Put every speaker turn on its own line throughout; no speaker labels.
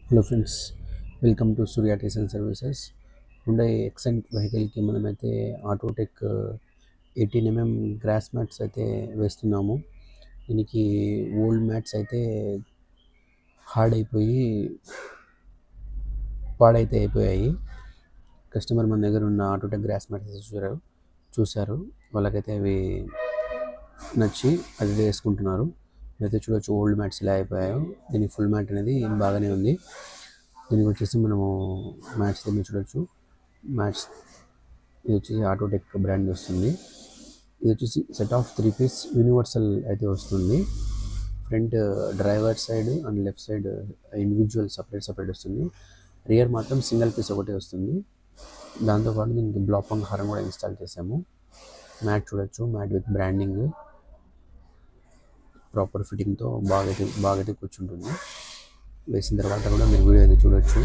Hello friends, welcome to Surya tees and services. Hyundai Xcent వెహికల్కి మనమైతే autotech 18mm gross mats అయితే వేస్తున్నాము. దీనికి ఓల్డ్ మ్యాట్స్ అయితే హార్డ్ అయిపోయి పాడైతే అయిపోయాయి. కస్టమర్ మన దగ్గర ఉన్న ఆటోటెక్ గ్రాస్ మ్యాట్స్ చూశారు. వాళ్ళకైతే అవి నచ్చి అది వేసుకుంటున్నారు. అయితే చూడొచ్చు ఓల్డ్ మ్యాట్స్ ఇలా అయిపోయాయో. దీనికి ఫుల్ మ్యాట్ అనేది బాగానే ఉంది. దీనికి వచ్చేసి మనము మ్యాట్స్ దగ్గర చూడొచ్చు. మ్యాట్స్ ఇది వచ్చేసి ఆటోటెక్ బ్రాండ్ వస్తుంది. ఇది వచ్చేసి సెట్ ఆఫ్ 3 పీస్ యూనివర్సల్ అయితే వస్తుంది. Front driver side and left side individual separate వస్తుంది. రియర్ మాత్రం సింగిల్ పీస్ ఒకటే వస్తుంది. దాంతోపాటు దీనికి బ్లాపంగ్ హారం కూడా ఇన్స్టాల్ చేసాము. మ్యాట్ చూడొచ్చు, మ్యాట్ విత్ బ్రాండింగ్, ప్రాపర్ ఫిట్టింగ్తో బాగా కూర్చుంటుంది. వేసిన తర్వాత కూడా మీరు వీడియో అయితే చూడొచ్చు.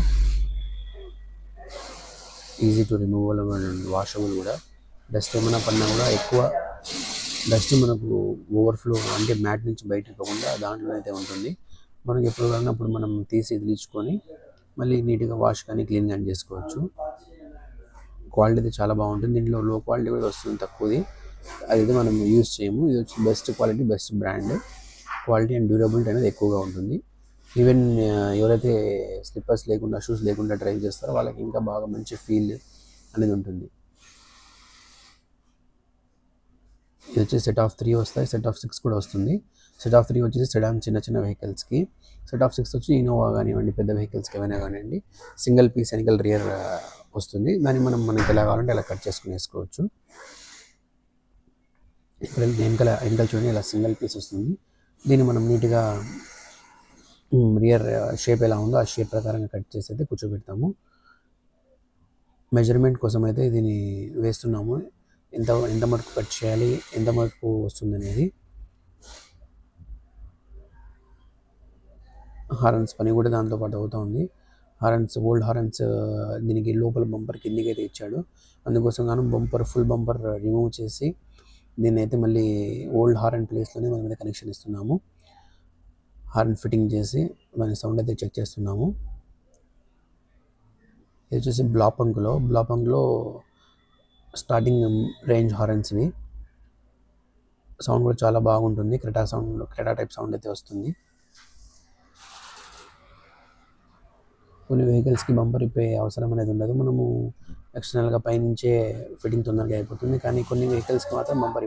Easy to removal and washable కూడా. డస్ట్ ఏమైనా పడినా కూడా ఎక్కువ డస్ట్ మనకు ఓవర్ఫ్లో అంటే మ్యాట్ నుంచి బయటకు పోకుండా దాంట్లో అయితే ఉంటుంది. మనకి ఎప్పుడు కానప్పుడు మనం తీసి వదిలించుకొని మళ్ళీ నీట్గా వాష్ కానీ క్లీన్ కానీ చేసుకోవచ్చు. క్వాలిటీ అయితే చాలా బాగుంటుంది. దీంట్లో లో క్వాలిటీ కూడా వస్తుంది, తక్కువది. అది మనం యూజ్ చేయము. ఇది వచ్చి best quality, best brand. Quality and durability అనేది ఎక్కువగా ఉంటుంది. ఈవెన్ ఎవరైతే స్లిప్పర్స్ లేకుండా, షూస్ లేకుండా డ్రైవ్ చేస్తారో వాళ్ళకి ఇంకా బాగా మంచి ఫీల్ అనేది ఉంటుంది. ఇది వచ్చి సెట్ ఆఫ్ 3 వస్తాయి, సెట్ ఆఫ్ 6 కూడా వస్తుంది. సెట్ ఆఫ్ 3 వచ్చేసి సెడాన్ చిన్న వెహికల్స్కి, సెట్ ఆఫ్ 6 వచ్చి ఇన్నోవా కానివ్వండి, పెద్ద వెహికల్స్కి ఏమైనా కానివ్వండి, సింగిల్ పీస్ వెనకాల రియర్ వస్తుంది. దాన్ని మనకి ఎలా కావాలంటే అలా కట్ చేసుకుని వేసుకోవచ్చు. ఇక్కడ వెనకాల చూడండి, ఇలా సింగిల్ పీస్ వస్తుంది. దీన్ని మనం నీట్గా రియర్ షేప్ ఎలా ఉందో ఆ షేప్ ప్రకారంగా కట్ చేసి అయితే కూర్చోబెడతాము. మెజర్మెంట్ కోసం అయితే దీన్ని వేస్తున్నాము. ఎంత మటుకు కట్ చేయాలి, ఎంత మటుకు వస్తుంది అనేది. హారన్స్ పని కూడా దాంతోపాటు అవుతూ ఉంది. ఓల్డ్ హారన్స్ దీనికి లోపల బంపర్ కిందికి అయితే ఇచ్చాడు. అందుకోసం గాను ఫుల్ బంపర్ రిమూవ్ చేసి దీన్ని అయితే మళ్ళీ ఓల్డ్ హారన్ ప్లేస్లోనే మనం అయితే కనెక్షన్ ఇస్తున్నాము. హార్న్ ఫిట్టింగ్ చేసి దాని సౌండ్ అయితే చెక్ చేస్తున్నాము. ఇది వచ్చేసి బ్లాపంగ్లో స్టార్టింగ్ రేంజ్ హారన్స్వి. సౌండ్ కూడా చాలా బాగుంటుంది. క్రెటా టైప్ సౌండ్ అయితే వస్తుంది. కొన్ని వెహికల్స్కి బంపర్ ఇప్పే అవసరం అనేది ఉండదు. మనము ఎక్స్టర్నల్గా పైనుంచే ఫిట్టింగ్ తొందరగా అయిపోతుంది. కానీ కొన్ని వెహికల్స్కి మాత్రం బంపర్